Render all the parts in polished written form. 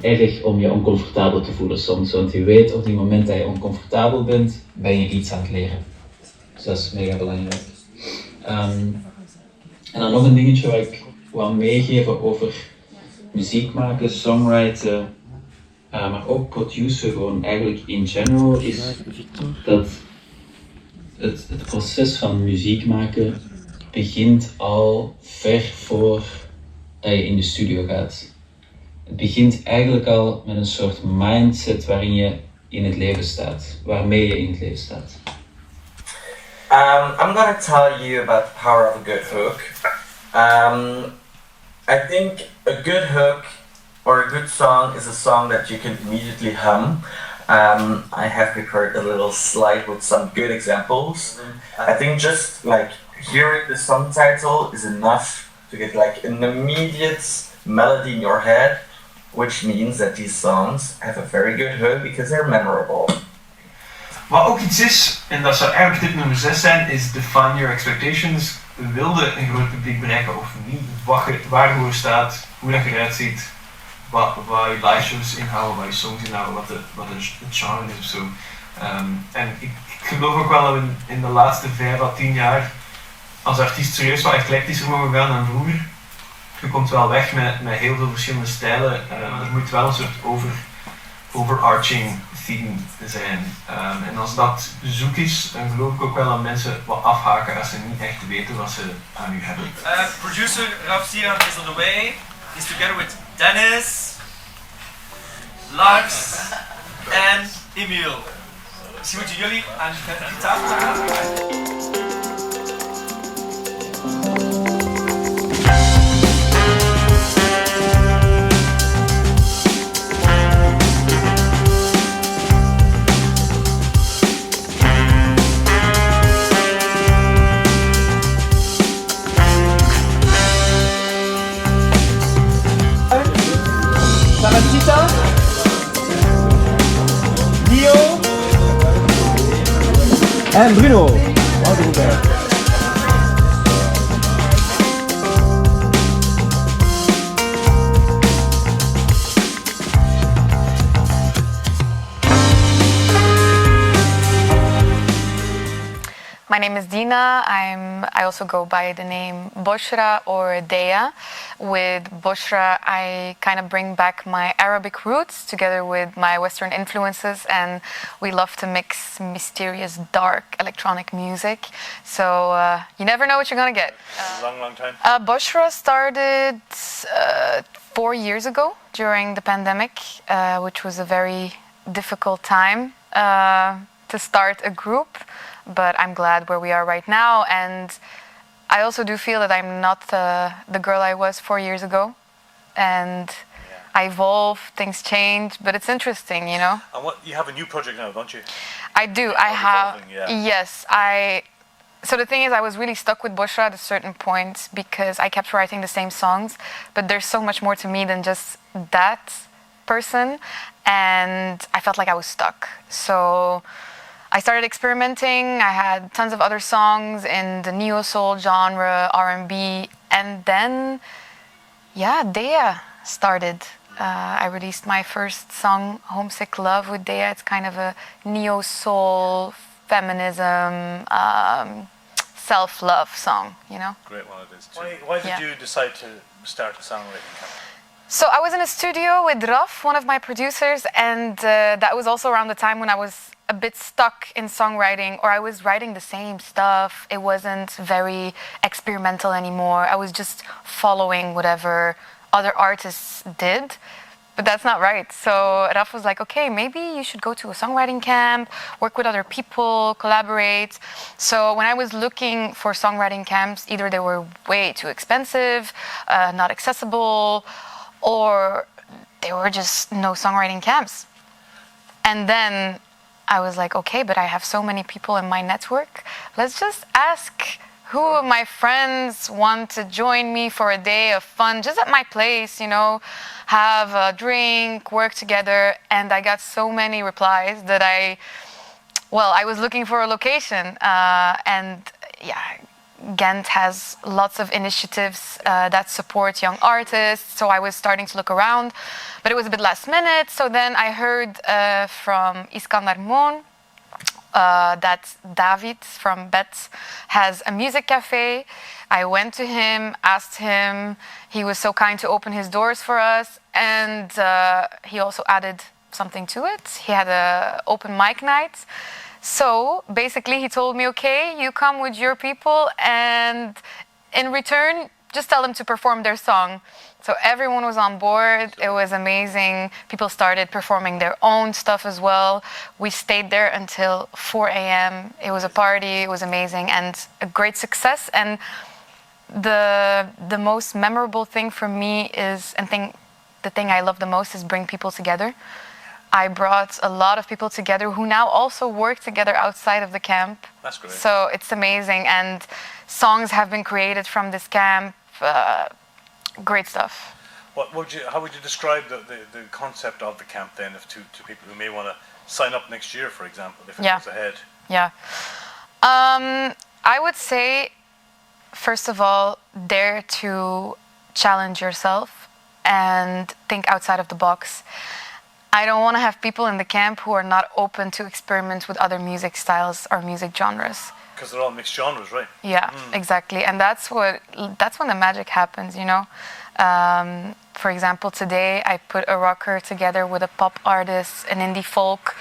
erg om je oncomfortabel te voelen soms. Want je weet op die moment dat je oncomfortabel bent, ben je iets aan het leren. Dus dat is mega belangrijk. En dan nog een dingetje wat ik wil meegeven over muziek maken, songwriten, maar ook producer gewoon eigenlijk in general, is dat het proces van muziek maken begint al ver voor dat je in de studio gaat. Het begint eigenlijk al met een soort mindset waarin je in het leven staat, waarmee je in het leven staat. I'm gonna tell you about the power of a good hook. I think a good hook or a good song is a song that you can immediately hum. I have prepared a little slide with some good examples. I think just like hearing the song title is enough to get like an immediate melody in your head, which means that these songs have a very good hook because they're memorable. Wat ook iets is, en dat zou eigenlijk tip nummer 6 zijn, is define your expectations. Wilde een groot publiek bereiken of niet? Waar je voor staat, hoe dat je eruit ziet, wat je live shows inhouden, wat je songs inhouden, wat het genre is of zo. En ik geloof ook wel dat we in de laatste 5 à 10 jaar als artiest serieus wat eclectischer mogen gaan dan vroeger. Je komt wel weg met heel veel verschillende stijlen. Er moet wel een soort overarching theme zijn. En als dat zoek is, dan geloof ik ook wel dat mensen wat afhaken als ze niet echt weten wat ze aan u hebben. Producer Rafsian is on the way. He's together with Dennis, Lars en Emiel. Misschien moeten jullie aan de tafel gaan. En Bruno. My name is Dina. I also go by the name Boshra or Dea. With Boshra, I kind of bring back my Arabic roots together with my Western influences, and we love to mix mysterious, dark electronic music. So you never know what you're gonna get. Long time. Boshra started 4 years ago during the pandemic, which was a very difficult time to start a group. But I'm glad where we are right now, and I also do feel that I'm not the girl I was 4 years ago, and I evolve, things change, but it's interesting, you know. And you have a new project now, don't you? I do. I have. Yes, So the thing is, I was really stuck with Boshra at a certain point because I kept writing the same songs, but there's so much more to me than just that person, and I felt like I was stuck. So I started experimenting. I had tons of other songs in the neo-soul genre, R&B, and then, Dea started. I released my first song, Homesick Love, with Dea. It's kind of a neo-soul, feminism, self-love song, you know? Great one it is too. Why did you decide to start a songwriting camp? So I was in a studio with Raf, one of my producers, and that was also around the time when I was a bit stuck in songwriting, or I was writing the same stuff. It wasn't very experimental anymore. I was just following whatever other artists did, but that's not right. So Raf was like, okay, maybe you should go to a songwriting camp, work with other people, collaborate. So when I was looking for songwriting camps, either they were way too expensive, not accessible, or there were just no songwriting camps. And then I was like, okay, but I have so many people in my network. Let's just ask who of my friends want to join me for a day of fun, just at my place, you know, have a drink, work together. And I got so many replies that I was looking for a location. And Ghent has lots of initiatives that support young artists. So I was starting to look around, but it was a bit last minute. So then I heard from Iskandar Moon that David from Bet has a music cafe. I went to him, asked him. He was so kind to open his doors for us, and he also added something to it. He had an open mic night. So basically he told me, okay, you come with your people, and in return, just tell them to perform their song. So everyone was on board. It was amazing. People started performing their own stuff as well. We stayed there until 4 a.m. It was a party. It was amazing and a great success. And the most memorable thing for me is, the thing I love the most is bring people together. I brought a lot of people together who now also work together outside of the camp. That's great. So it's amazing, and songs have been created from this camp. Great stuff. How would you describe the concept of the camp then, to people who may want to sign up next year, for example, if it goes ahead? Yeah. I would say, first of all, dare to challenge yourself and think outside of the box. I don't want to have people in the camp who are not open to experiment with other music styles or music genres. Because they're all mixed genres, right? Yeah, exactly. And that's when the magic happens, you know. For example, today I put a rocker together with a pop artist, an indie folk.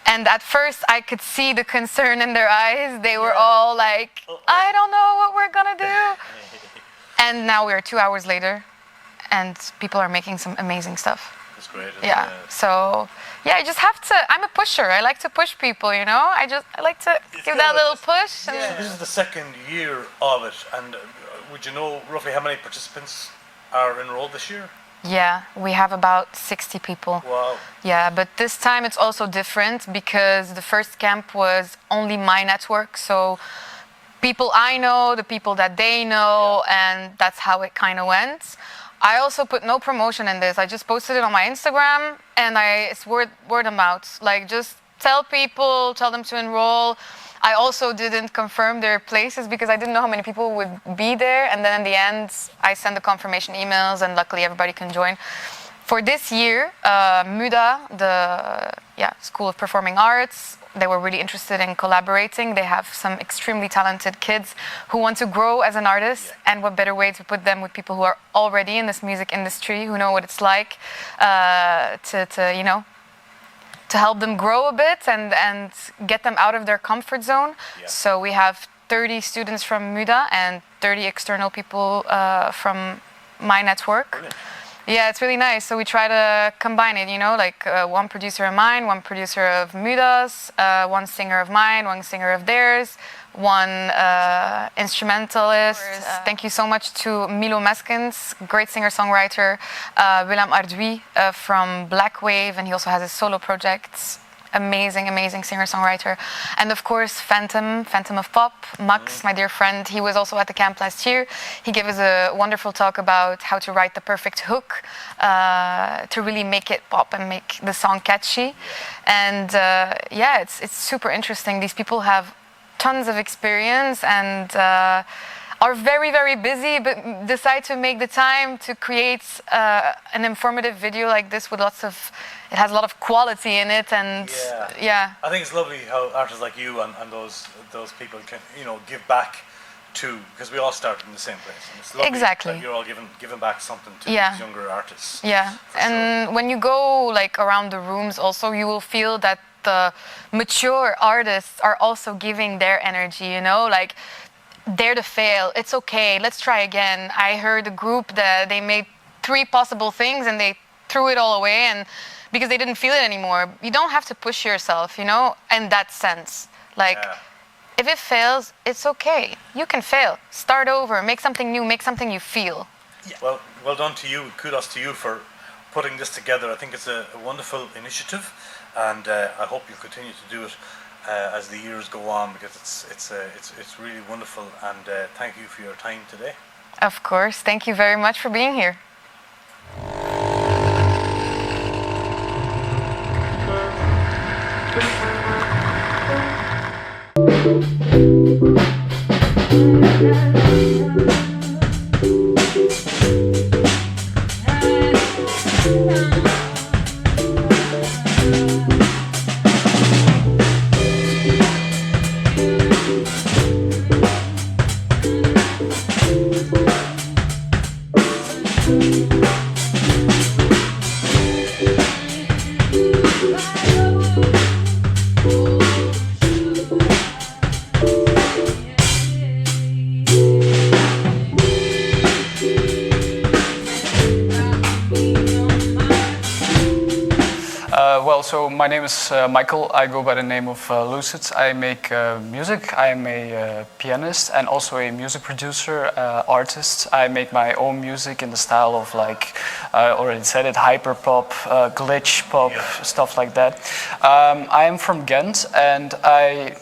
And at first I could see the concern in their eyes. They were all like, I don't know what we're going to do. And now we're 2 hours later and people are making some amazing stuff. That's great. Yeah. So, I just have to, I'm a pusher. I like to push people, you know. I like to give that little push. So this is the second year of it. And would you know roughly how many participants are enrolled this year? Yeah, we have about 60 people. Wow. Yeah, but this time it's also different because the first camp was only my network. So people I know, the people that they know, and that's how it kind of went. I also put no promotion in this. I just posted it on my Instagram, and it's word of mouth. Like, just tell people, tell them to enroll. I also didn't confirm their places because I didn't know how many people would be there. And then in the end, I sent the confirmation emails, and luckily everybody can join. For this year, MUDA, the School of Performing Arts, they were really interested in collaborating. They have some extremely talented kids who want to grow as an artist, and what better way to put them with people who are already in this music industry, who know what it's like to help them grow a bit and get them out of their comfort zone. Yeah. So we have 30 students from MUDA and 30 external people from my network. Brilliant. Yeah, it's really nice. So we try to combine it, you know, like one producer of mine, one producer of MUDA's, one singer of mine, one singer of theirs, one instrumentalist. Thank you so much to Milo Meskens, great singer-songwriter, Willem Ardui from Black Wave, and he also has his solo projects. Amazing singer-songwriter. And of course, Phantom of Pop, Max, my dear friend, he was also at the camp last year. He gave us a wonderful talk about how to write the perfect hook to really make it pop and make the song catchy. And it's super interesting. These people have tons of experience and are very busy, but decide to make the time to create an informative video like this with it has a lot of quality in it, and I think it's lovely how artists like you and those people can, you know, give back to, because we all started in the same place, and it's lovely that you're all giving back something to these younger artists. Yeah, and when you go like around the rooms, also you will feel that the mature artists are also giving their energy. You know, like, dare to fail. It's okay. Let's try again. I heard a group that they made 3 possible things and they threw it all away, and because they didn't feel it anymore. You don't have to push yourself, you know, in that sense. Like, if it fails, it's okay. You can fail. Start over. Make something new. Make something you feel. Yeah. Well done to you. Kudos to you for putting this together. I think it's a wonderful initiative, and I hope you'll continue to do it as the years go on, because it's really wonderful. And thank you for your time today. Of course. Thank you very much for being here. Thank you. So my name is Michael. I go by the name of Lucid. I make music. I am a pianist and also a music producer, artist. I make my own music in the style of, like I already said it, hyper pop, glitch pop, stuff like that. I am from Ghent, and I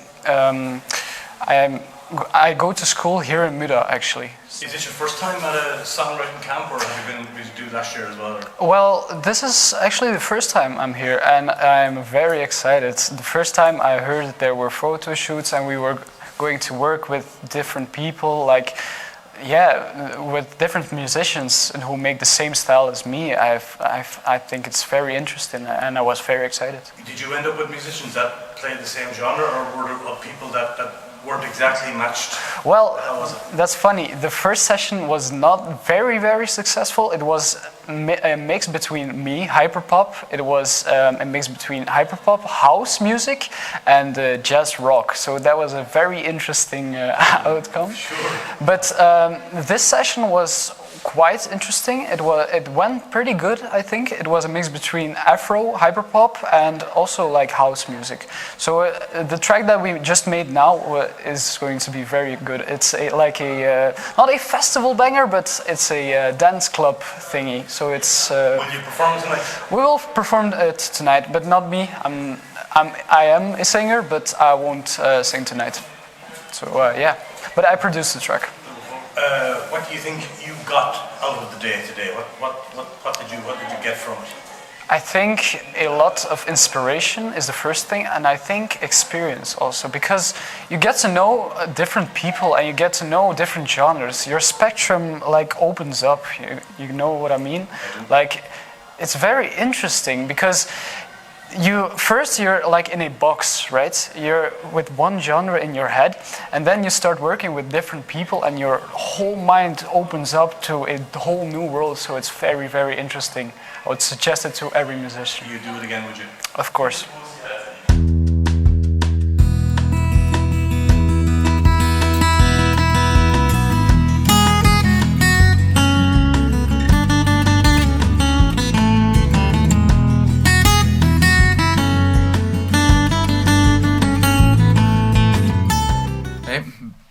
go to school here in MUDA, actually. Is this your first time at a songwriting camp, or have you been to do last year as well? Well, this is actually the first time I'm here, and I'm very excited. The first time I heard that there were photo shoots and we were going to work with different people, like, yeah, with different musicians who make the same style as me. I think it's very interesting, and I was very excited. Did you end up with musicians that played the same genre, or were there people that weren't exactly matched? Well, that's funny. The first session was not very, very successful. It was a mix between me, hyperpop. It was a mix between hyperpop, house music, and jazz rock. So that was a very interesting outcome. Sure. But this session was quite interesting. It went pretty good, I think. It was a mix between Afro, hyperpop, and also like house music. So the track that we just made now is going to be very good. It's not a festival banger, but it's a dance club thingy. So it's. Will you perform tonight? We will perform it tonight, but not me. I am a singer, but I won't sing tonight. So yeah, but I produced the track. What do you think you got out of the day today? What did you get from it? I think a lot of inspiration is the first thing, and I think experience also, because you get to know different people and you get to know different genres. Your spectrum like opens up. You know what I mean? Like, it's very interesting because you're like in a box, right? You're with one genre in your head, and then you start working with different people and your whole mind opens up to a whole new world. So it's very, very interesting. I would suggest it to every musician. You do it again, would you? Of course.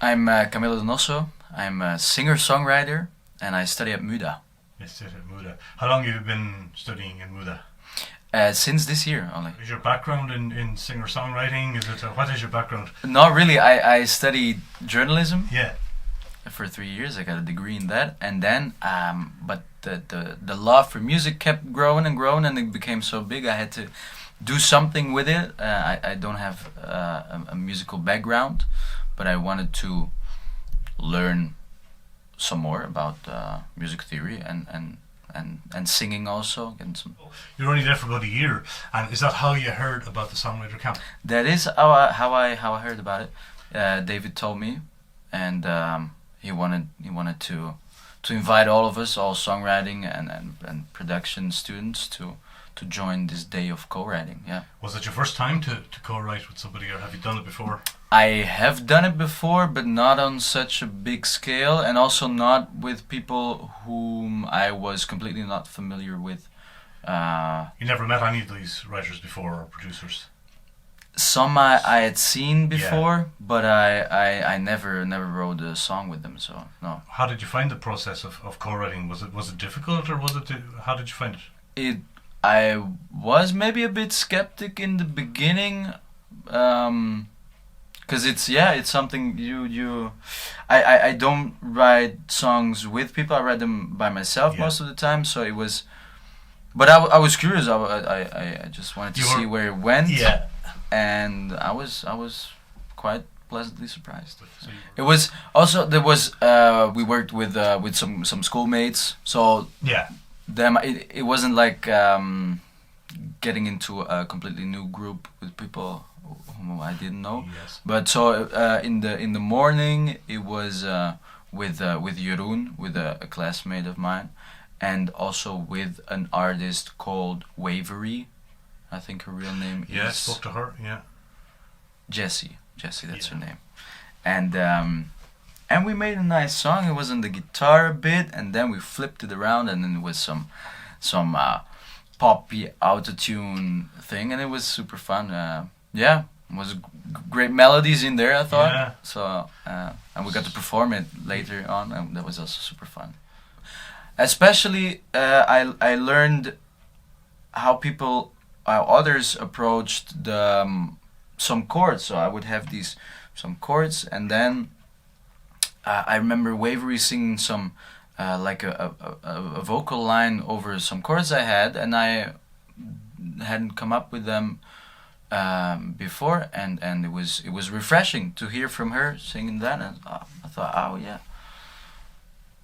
I'm Camilo Donoso. I'm a singer-songwriter, and I study at MUDA. You study at MUDA. How long have you been studying in MUDA? Since this year only. Is your background in singer-songwriting? What is your background? Not really. I studied journalism. Yeah. For 3 years, I got a degree in that, and then, but the love for music kept growing and growing, and it became so big. I had to do something with it. I don't have a musical background, but I wanted to learn some more about music theory and singing also. Getting some. You're only there for about a year, and is that how you heard about the Songwriter camp? That is how I heard about it. David told me, and he wanted to invite all of us, all songwriting and production students, to join this day of co-writing. Yeah. Was it your first time to co-write with somebody, or have you done it before? I have done it before, but not on such a big scale, and also not with people whom I was completely not familiar with. You never met any of these writers before, or producers? Some I had seen before, yeah. But I never wrote a song with them, so no. How did you find the process of co-writing? Was it difficult, or how did you find it? I was maybe a bit skeptic in the beginning, because it's something I don't write songs with people. I write them by myself most of the time. So it was, but I was curious. I just wanted to see where it went. Yeah. And I was quite pleasantly surprised. So It was also there was we worked with some schoolmates, so yeah. them it wasn't like getting into a completely new group with people whom I didn't know. Yes. But so in the morning it was with Jeroen, with a classmate of mine, and also with an artist called Wavery. I think her real name Yeah, is spoke to her. Yeah. Jessie, that's her name. And we made a nice song. It was on the guitar a bit, and then we flipped it around, and then it was some poppy autotune thing, and it was super fun. Yeah, it was great melodies in there, I thought. Yeah. So and we got to perform it later on, and that was also super fun. Especially, I learned how others approached the some chords. So I would have some chords, and then I remember Wavery singing some like a vocal line over some chords I had, and I hadn't come up with them before, and it was refreshing to hear from her singing that, and I thought, oh yeah,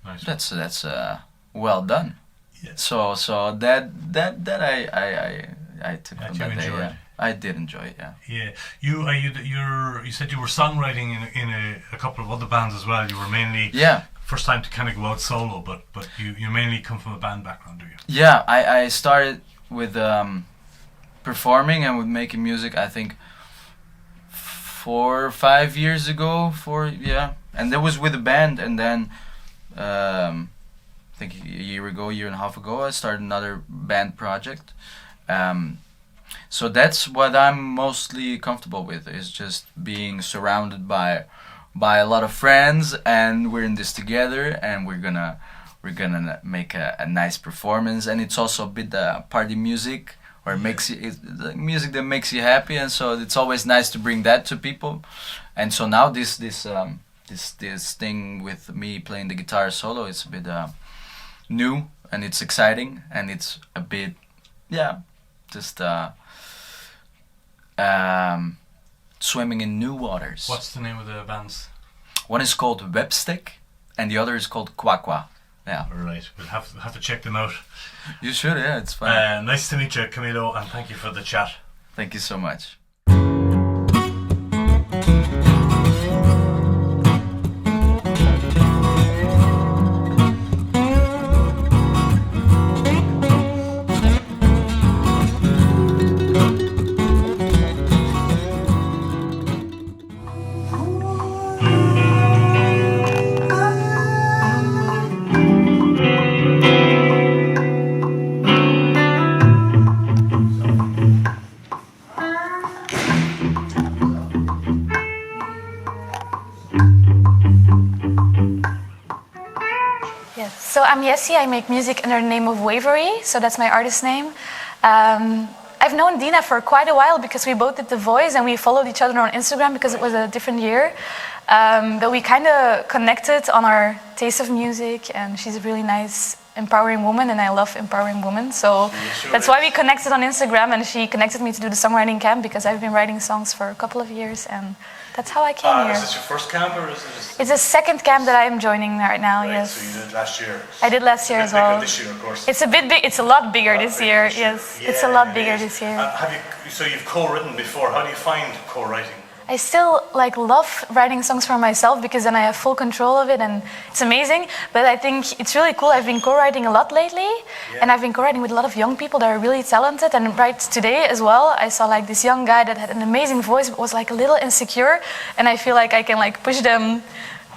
Nice. that's well done. Yeah. So that I took That from you that day. enjoyed. Yeah. I did enjoy it. Yeah. Yeah, you said you were songwriting in a couple of other bands as well. You were mainly first time to kind of go out solo, but you mainly come from a band background, do you? Yeah, I started with performing and with making music. I think 4 or 5 years ago. And that was with a band, and then I think a year and a half ago, I started another band project. So that's what I'm mostly comfortable with, is just being surrounded by a lot of friends, and we're in this together, and we're gonna make a nice performance, and it's also a bit party music, or it's the music that makes you happy, and so it's always nice to bring that to people. And so now this thing with me playing the guitar solo, it's a bit new, and it's exciting, and it's a bit just swimming in new waters. What's the name of the bands? One is called Webstick, and the other is called Quaqua. Yeah. All right, we'll have to check them out. You should, yeah, it's fun. Nice to meet you, Camilo, and thank you for the chat. Thank you so much. So I'm Jessie, I make music under the name of Wavery, so that's my artist name. I've known Dina for quite a while because we both did The Voice and we followed each other on Instagram because it was a different year. But we kind of connected on our taste of music, and she's a really nice, empowering woman, and I love empowering women. So that's why we connected on Instagram, and she connected me to do the songwriting camp because I've been writing songs for a couple of years, and that's how I came here. Is this your first camp, or is it just... It's a second camp that I'm joining right now, Right, yes. so you did last year. I did last year as well. This year, of course. It's a bit big. It's a lot bigger this year. Yes, it's a lot bigger this year. So you've co-written before. How do you find co-writing? I still love writing songs for myself because then I have full control of it, and it's amazing. But I think it's really cool. I've been co-writing a lot lately, and I've been co-writing with a lot of young people that are really talented. And right today as well, I saw this young guy that had an amazing voice but was a little insecure, and I feel like I can push them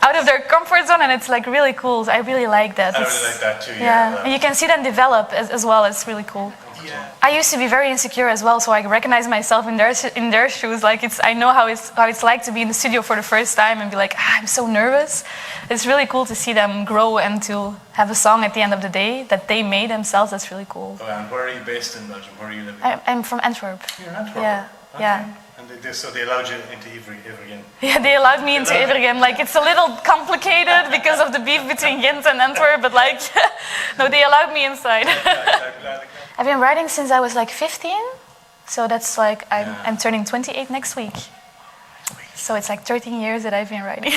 out of their comfort zone, and it's really cool. I really like that. I really like that too. Yeah, and you can see them develop as well. It's really cool. Yeah. I used to be very insecure as well, so I recognize myself in their shoes. I know how it's like to be in the studio for the first time and be I'm so nervous. It's really cool to see them grow and to have a song at the end of the day that they made themselves. That's really cool. Oh, and where are you based in Belgium? Where are you living? I'm from Antwerp. You're in Antwerp? Yeah, okay. yeah. And they allowed you into Evergem? Yeah, they allowed me into Evergem. It's a little complicated because of the beef between Ghent and Antwerp, but no, they allowed me inside. I've been writing since I was 15, so that's I'm turning 28 next week. So it's like 13 years that I've been writing.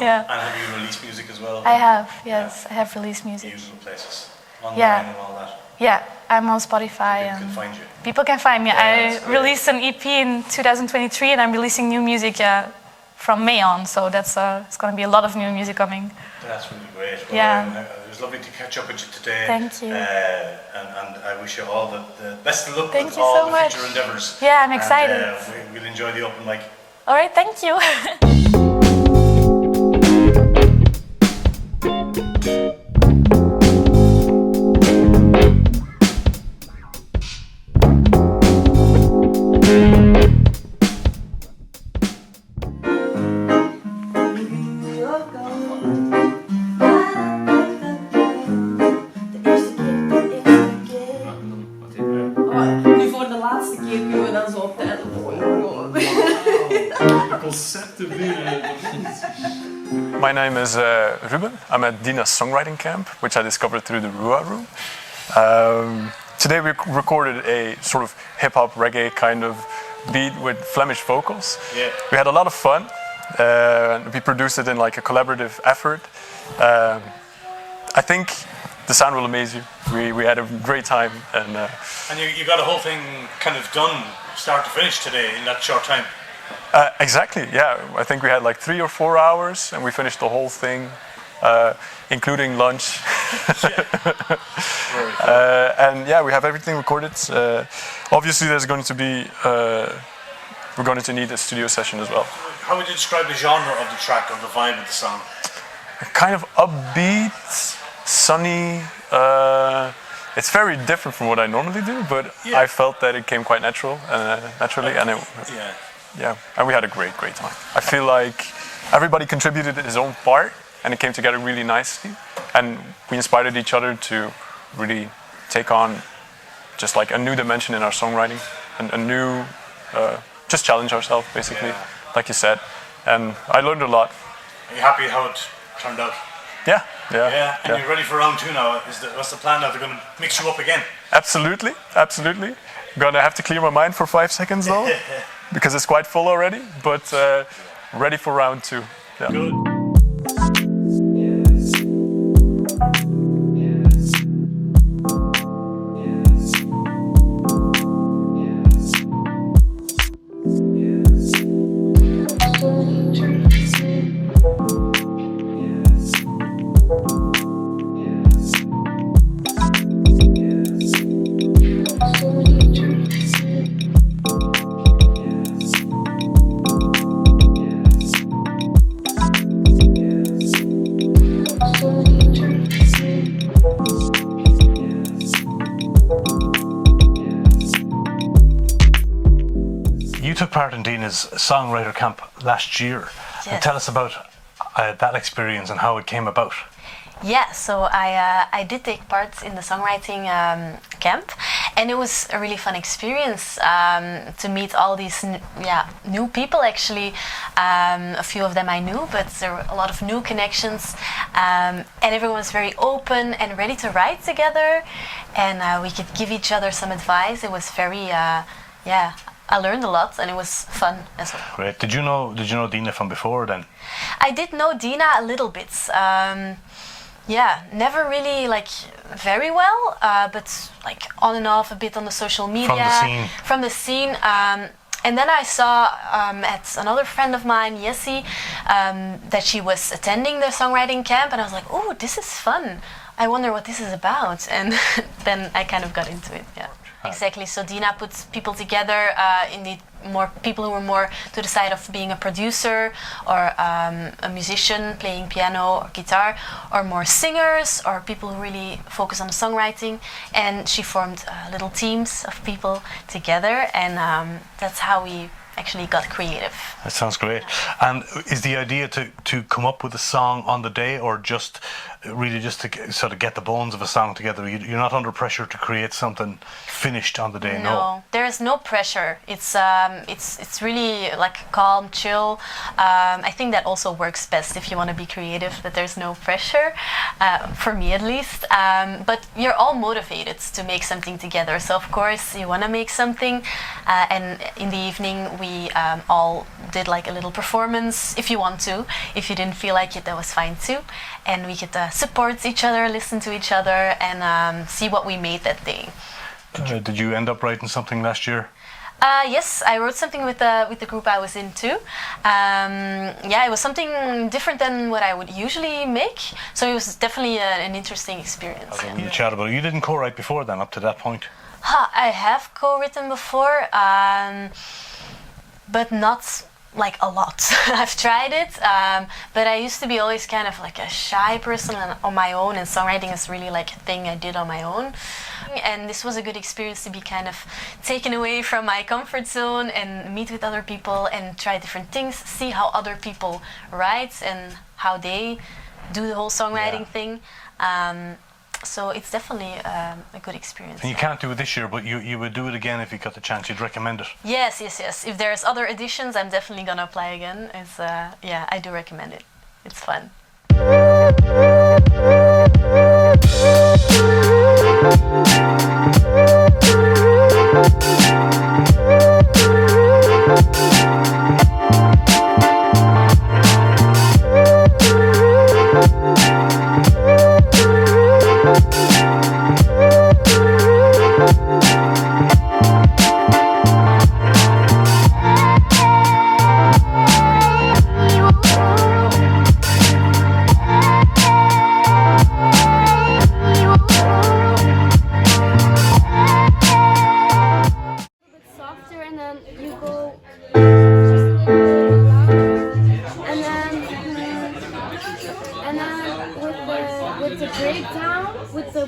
Yeah. And have you released music as well? I have, yes. I have released music. Usual places, online Yeah. and all that. Yeah, I'm on Spotify. People can find you. People can find me. Yeah, I that's great. released an EP in 2023, and I'm releasing new music from May on. So that's it's going to be a lot of new music coming. That's really great. Well, Yeah. it was lovely to catch up with you today. Thank you. And I wish you all the best of luck Thank with you all so the much. future endeavours. Yeah, I'm excited. And, we'll enjoy the open mic. All right, thank you. Nu voor de laatste keer kunnen we dan zo op tijd opgooien. My name is Ruben. I'm at Dina's songwriting camp, which I discovered through the Rua Room. Today we recorded a sort of hip-hop reggae kind of beat with Flemish vocals. Yeah. We had a lot of fun. We produced it in like a collaborative effort. I think the sound will amaze you. We had a great time. And you got a whole thing kind of done, start to finish today in that short time. Exactly, yeah. I think we had like 3 or 4 hours and we finished the whole thing, including lunch. And yeah, we have everything recorded. Obviously there's going to be, we're going to need a studio session as well. How would you describe the genre of the track, or the vibe of the song? Kind of upbeat, sunny. It's very different from what I normally do, but Yeah. I felt that it came quite naturally, and and we had a great time. I feel like everybody contributed his own part, and it came together really nicely, and we inspired each other to really take on just like a new dimension in our songwriting, and a new, just challenge ourselves basically, like you said, and I learned a lot. Are you happy how it turned out? Yeah. And you're ready for round 2 now. What's the plan now? They're going to mix you up again? Absolutely. I'm gonna have to clear my mind for 5 seconds though, because it's quite full already, but ready for round 2. Yeah. Good. You took part in Dina's songwriter camp last year. Yes. And tell us about that experience and how it came about. Yeah, so I did take part in the songwriting camp, and it was a really fun experience to meet all these new people. Actually, a few of them I knew, but there were a lot of new connections, and everyone was very open and ready to write together, and we could give each other some advice. It was very I learned a lot, and it was fun as well. Great. Did you know Dina from before then? I did know Dina a little bit. Never really like very well, but like on and off a bit on the social media. From the scene. And then I saw at another friend of mine, Jessie, that she was attending the songwriting camp, and I was like, oh, this is fun. I wonder what this is about. And then I kind of got into it, yeah. Exactly. So Dina puts people together, indeed, more people who are more to the side of being a producer or a musician playing piano or guitar, or more singers or people who really focus on the songwriting. And she formed little teams of people together, and that's how we actually got creative. That sounds great. And is the idea to come up with a song on the day, or just really just to sort of get the bones of a song together? You're not under pressure to create something finished on the day. No, there is no pressure. It's really like calm, chill. I think that also works best if you want to be creative. That there's no pressure, for me at least. But you're all motivated to make something together. So of course you want to make something. And in the evening we all did like a little performance. If you want to, if you didn't feel like it, that was fine too. And we could support each other, listen to each other, and see what we made that day. Did you end up writing something last year? Yes, I wrote something with the group I was in too. Yeah, it was something different than what I would usually make, so it was definitely an interesting experience. Okay, you chat about it. You didn't co-write before then, up to that point? I have co-written before, but not like a lot. I've tried it, but I used to be always kind of like a shy person on my own, and songwriting is really like a thing I did on my own. And this was a good experience to be kind of taken away from my comfort zone and meet with other people and try different things, see how other people write and how they do the whole songwriting thing. So it's definitely a good experience. And you can't do it this year, but you would do it again if you got the chance. You'd recommend it? Yes. If there's other editions, I'm definitely gonna apply again. It's yeah, I do recommend it. It's fun.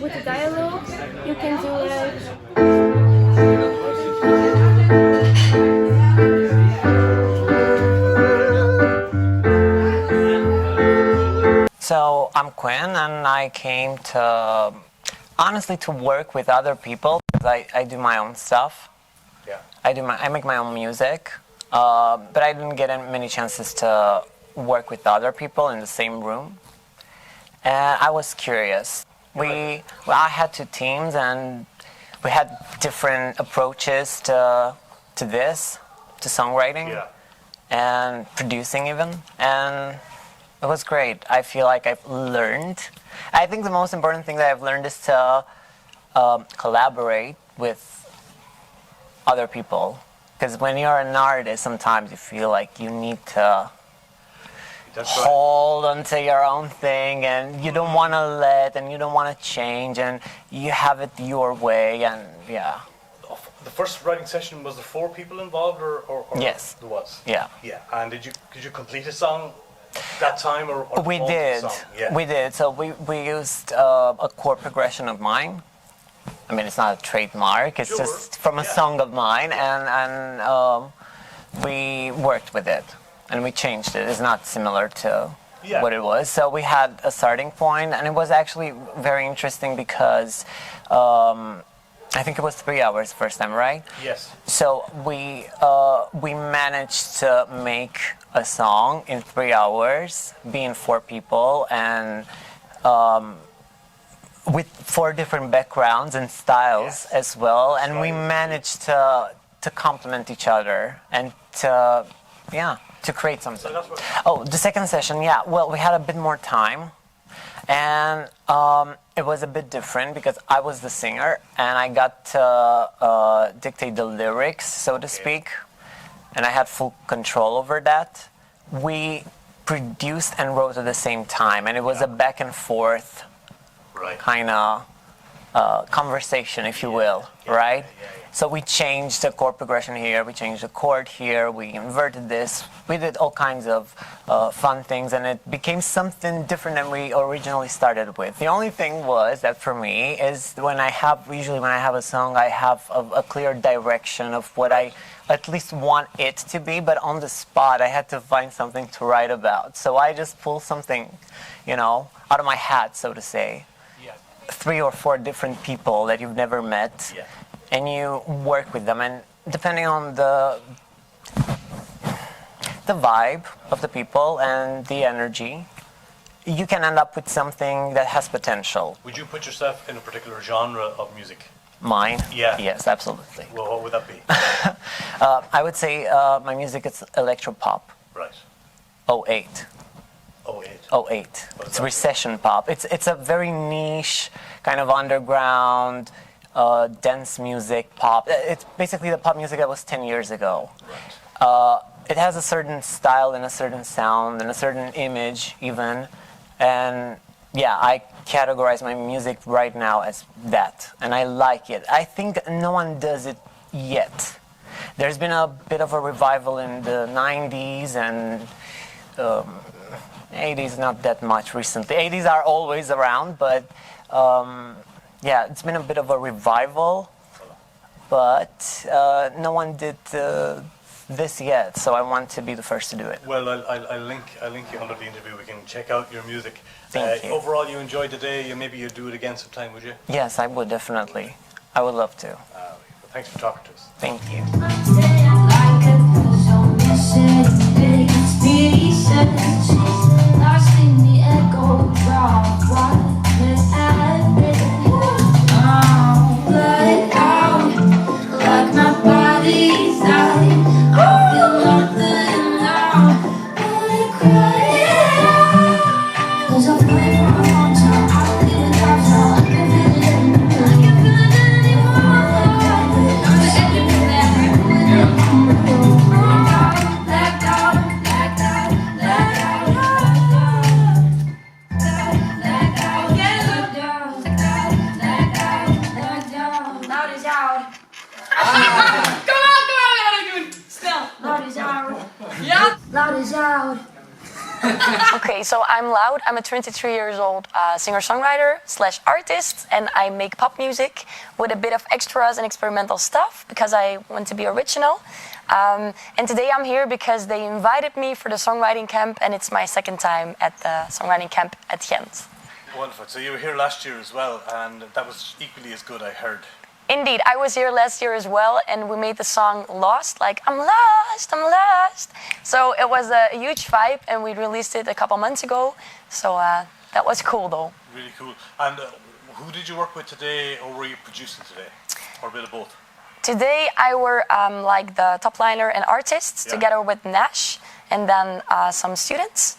With the dialogue, you can do it. So I'm Quinn, and I came to honestly to work with other people because I do my own stuff. Yeah. I make my own music, but I didn't get many chances to work with other people in the same room. And I was curious. I had 2 teams, and we had different approaches to songwriting and producing even, and it was great. I feel like I've learned. I think the most important thing that I've learned is to collaborate with other people, because when you're an artist, sometimes you feel like you need to hold onto your own thing, and you don't want to and you don't want to change, and you have it your way, and yeah. The first writing session, was there 4 people involved, or yes, there was? Yeah. And did you complete a song that time, or we did? Yeah. We did. So we used a chord progression of mine. I mean, it's not a trademark. It's just from a song of mine, and we worked with it. And we changed it. It's not similar to what it was. So we had a starting point, and it was actually very interesting because I think it was 3 hours first time, right? Yes. So we managed to make a song in 3 hours, being 4 people, and with 4 different backgrounds and styles as well. And we managed to complement each other and to create something. Oh, the second session, well, we had a bit more time, and it was a bit different because I was the singer, and I got to dictate the lyrics, so to speak, and I had full control over that. We produced and wrote at the same time, and it was a back and forth kind of conversation, if you will, right? So we changed the chord progression here, we changed the chord here, we inverted this, we did all kinds of fun things, and it became something different than we originally started with. The only thing was that for me is usually when I have a song, I have a clear direction of what I at least want it to be, but on the spot I had to find something to write about. So I just pulled something, out of my hat, so to say. 3 or 4 different people that you've never met, and you work with them, and depending on the vibe of the people and the energy, you can end up with something that has potential. Would you put yourself in a particular genre of music? Mine? Yeah. Yes, absolutely. Well, what would that be? I would say my music is electropop. Right. 08. 08. It's recession pop. It's a very niche, kind of underground, dance music pop. It's basically the pop music that was 10 years ago. Right. It has a certain style and a certain sound and a certain image even. And yeah, I categorize my music right now as that. And I like it. I think no one does it yet. There's been a bit of a revival in the 90s and 80s not that much recently. 80s are always around, but yeah, it's been a bit of a revival, but no one did this yet, so I want to be the first to do it. Well, I'll link you under the interview. We can check out your music. Thank you. Overall, you enjoyed today. Maybe you'll do it again sometime, would you? Yes, I would, definitely. I would love to. Well, thanks for talking to us. Thank you. Okay, so I'm Loud. I'm a 23 years old singer-songwriter / artist, and I make pop music with a bit of extras and experimental stuff because I want to be original. And today I'm here because they invited me for the songwriting camp, and it's my second time at the songwriting camp at Ghent. Wonderful. So you were here last year as well, and that was equally as good, I heard. Indeed, I was here last year as well, and we made the song Lost, like I'm lost, I'm lost. So it was a huge vibe, and we released it a couple months ago. So that was cool, though. Really cool. And who did you work with today, or were you producing today, or a bit of both? Today I were like the top liner and artists together with Nash, and then some students.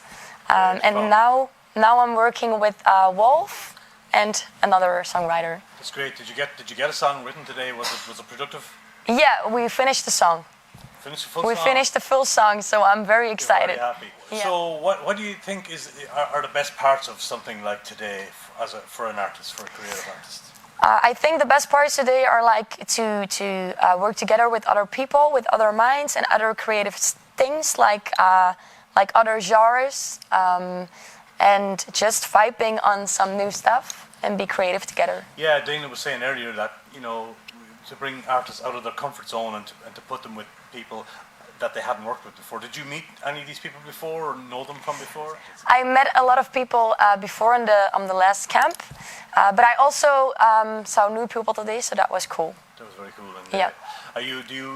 And now I'm working with Wolf and another songwriter. That's great. Did you get a song written today? Was it productive? Yeah, we finished the song. Finished the full we song? finished the full song, so I'm very excited. You're very happy. Yeah. So what do you think are the best parts of something like today for an artist, for a creative artist? I think the best parts today are like to work together with other people, with other minds and other creative things like other genres, and just vibing on some new stuff and be creative together. Yeah, Dana was saying earlier that, to bring artists out of their comfort zone and to put them with people that they hadn't worked with before. Did you meet any of these people before or know them from before? I met a lot of people before on the last camp, but I also saw new people today, so that was cool. That was very cool. And, yeah.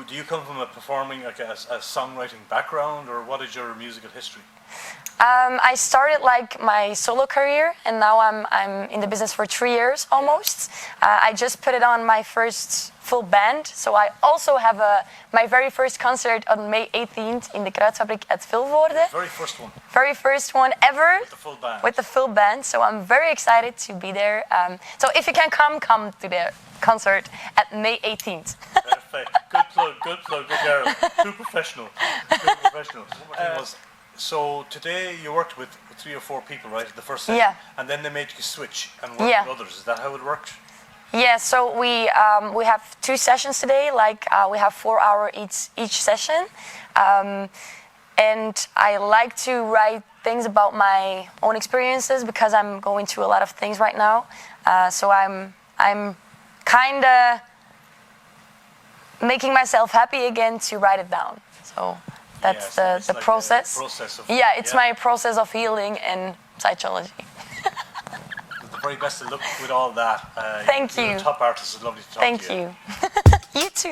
Do you come from a performing, like a songwriting background, or what is your musical history? I started like my solo career, and now I'm in the business for 3 years almost. I just put it on my first full band, so I also have my very first concert on May 18th in the Kruidfabrik at Vilvoorde. Very first one. Very first one ever. With the full band. With the full band, so I'm very excited to be there. So if you can come to the concert at May 18th. Perfect. Good plug, good girl. Too professional. One more thing was, so today you worked with 3 or 4 people, right, at the first session? Yeah. And then they made you switch and work with others. Is that how it worked? Yeah, so we have 2 sessions today. Like we have 4 hours each session, and I like to write things about my own experiences because I'm going through a lot of things right now. So I'm kind of making myself happy again to write it down. So that's the like process. It's yeah. my process of healing and psychology. The very best of luck with all that. Thank You're you. a top artist. It's lovely to talk Thank to you. you. You too.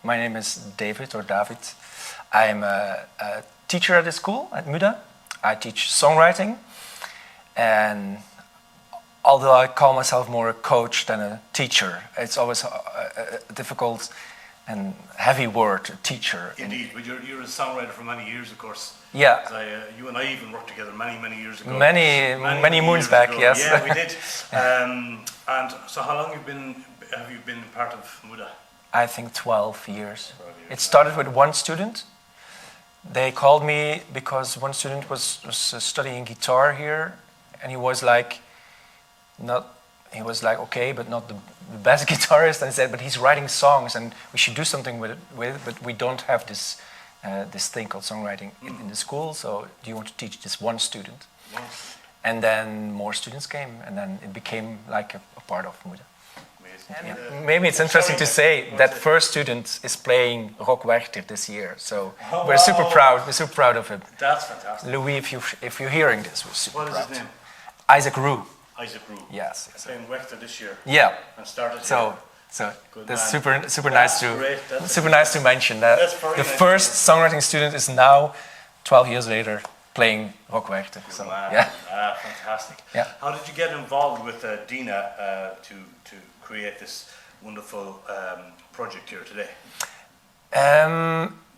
My name is David, or David. I'm a teacher at the school, at MUDA. I teach songwriting, and although I call myself more a coach than a teacher, it's always a difficult and heavy word, a teacher. Indeed, but you're a songwriter for many years, of course. Yeah. You and I even worked together many years ago. Many moons back, ago. yes. Yeah, we did. And so how long have you been part of MUDA? I think 12 years. It started with one student. They called me because one student was studying guitar here, and he was like, okay, but not the best guitarist. And I said, but he's writing songs, and we should do something with it. But we don't have this thing called songwriting in the school. So do you want to teach this one student? Yes. And then more students came, and then it became like a part of MUDA. Yeah. Maybe it's interesting to say that first student is playing Rock Werchter this year, so we're super proud. We're super proud of him. That's fantastic. Louis, if you're hearing this, we're super proud. What is his name? Isaac Roux. Isaac Roux. Yes. Playing Werchter this year. Yeah. And started. So Good that's man. super nice to mention that the nice. first songwriting student is now 12 years later playing Rock Werchter. So yeah. Fantastic. Yeah. How did you get involved with Dina to create this wonderful project here today?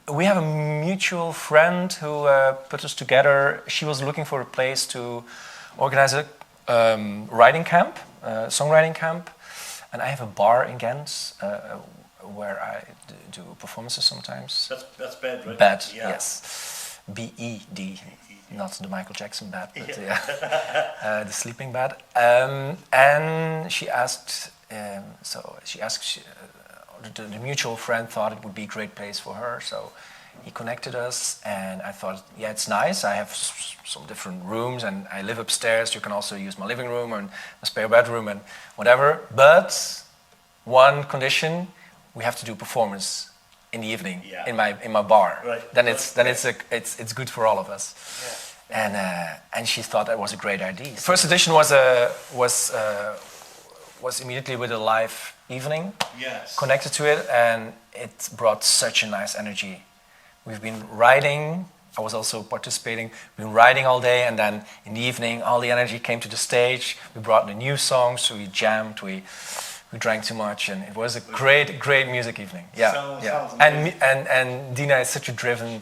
We have a mutual friend who put us together. She was looking for a place to organize a writing camp, songwriting camp, and I have a bar in Ghent where I do performances sometimes. That's bed, right? Bed, yeah. yes. B-E-D, not the Michael Jackson bed, but the sleeping bed. And she asked, the mutual friend thought it would be a great place for her, so he connected us, and I thought, yeah, it's nice. I have some different rooms, and I live upstairs. You can also use my living room and a spare bedroom and whatever. But one condition: we have to do performance in the evening in my bar. Right. Then it's good for all of us. Yeah. And she thought that was a great idea. First edition was immediately with a live evening connected to it, and it brought such a nice energy. We've been writing. I was also participating. We've been writing all day, and then in the evening, all the energy came to the stage. We brought the new songs. We jammed. We drank too much, and it was a great music evening. Yeah, sounds and Dina is such a driven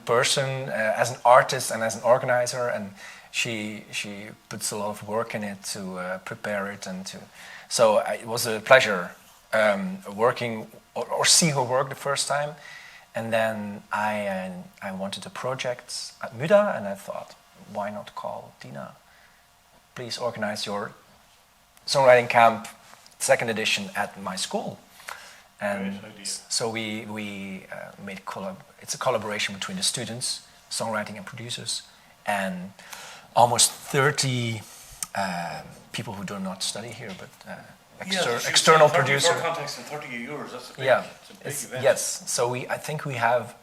person as an artist and as an organizer, and she puts a lot of work in it to prepare it and to. So it was a pleasure working or see her work the first time, and then I wanted a project at MUDA, and I thought, why not call Dina? Please organize your songwriting camp, second edition at my school. And so we made it's a collaboration between the students, songwriting and producers, and almost 30 people who do not study here, but external producers. For context, and 30 euros, that's a big, it's a big event. Yes, so I think we have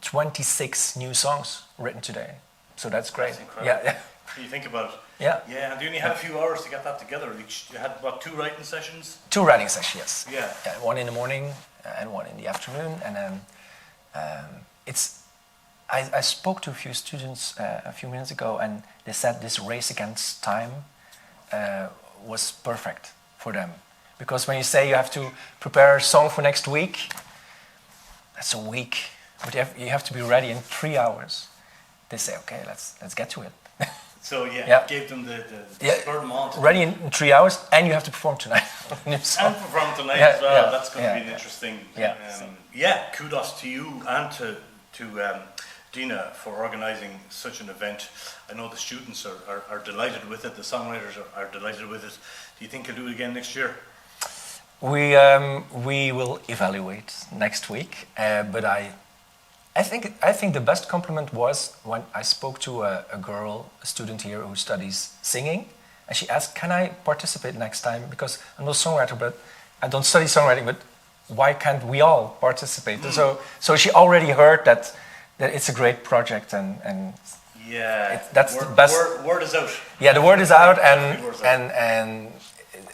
26 new songs written today, so that's great. That's incredible. Yeah. You think about it. Yeah. Yeah, and you only had a few hours to get that together. You had, what, 2 writing sessions? 2 writing sessions, yes. Yeah. One in the morning and one in the afternoon, and then I spoke to a few students a few minutes ago, and they said this race against time was perfect for them, because when you say you have to prepare a song for next week, that's a week, but you have to be ready in 3 hours. They say, okay, let's get to it. So gave them the spur them on. Ready in 3 hours, and you have to perform tonight. And perform tonight as well. That's going to be an interesting. Kudos to you and to Dina for organising such an event. I know the students are delighted with it. The songwriters are delighted with it. Do you think you'll do it again next year? We will evaluate next week, but I think the best compliment was when I spoke to a student here who studies singing, and she asked, "Can I participate next time? Because I'm not a songwriter, but I don't study songwriting. But why can't we all participate?" So she already heard that it's a great project, and that's the best. Word is out. Yeah, the word is out, and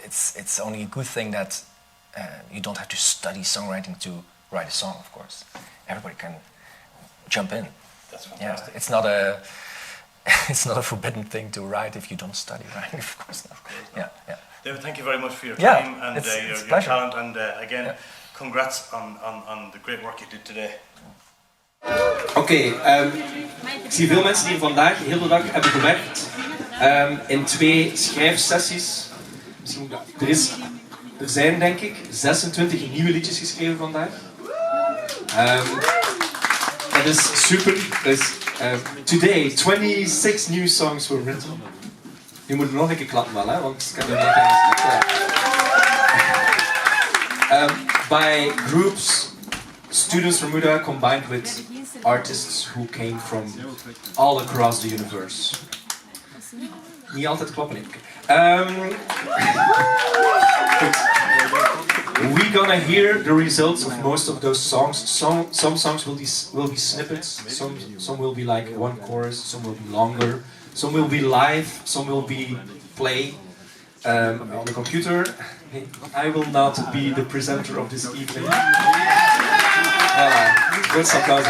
it's only a good thing that you don't have to study songwriting to write a song. Of course, everybody can jump in. That's fantastic. Yeah, it's not a forbidden thing to write if you don't study writing, of course not. Yeah. David, thank you very much for your time and your talent, and again, congrats on the great work you did today. Oké, ik zie veel mensen die vandaag de hele dag hebben gewerkt in 2 schrijfsessies. Er zijn denk ik 26 nieuwe liedjes geschreven vandaag. Dat is super. Today, 26 new songs were written. Je moet nog een keer klappen wel, hè, want ik kan er niet by groups, students from MUDA combined with artists who came from all across the universe. Niet altijd klappen, We're gonna hear the results of most of those songs. Some songs will be snippets. Some will be like one chorus. Some will be longer. Some will be live. Some will be play on the computer. I will not be the presenter of this evening. Good applause,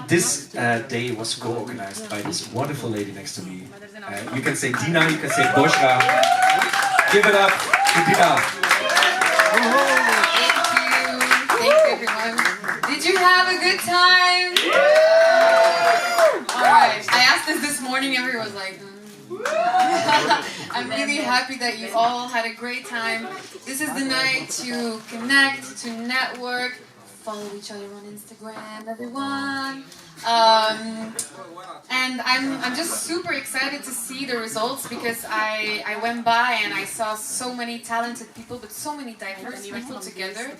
this day was co-organized by this wonderful lady next to me. You can say Dina. You can say Boshra. Give it up to Dina. Thank you everyone. Did you have a good time? Alright, I asked this morning, everyone was like, I'm really happy that you all had a great time. This is the night to connect, to network, follow each other on Instagram, everyone. And I'm just super excited to see the results, because I went by and I saw so many talented people, but so many diverse people together.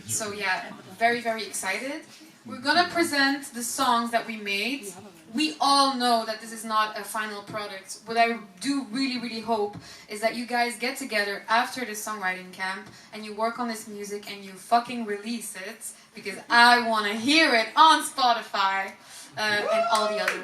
So yeah, very, very excited. We're gonna present the songs that we made. We all know that this is not a final product. What I do really, really hope is that you guys get together after the songwriting camp and you work on this music and you fucking release it, because I want to hear it on Spotify and all the other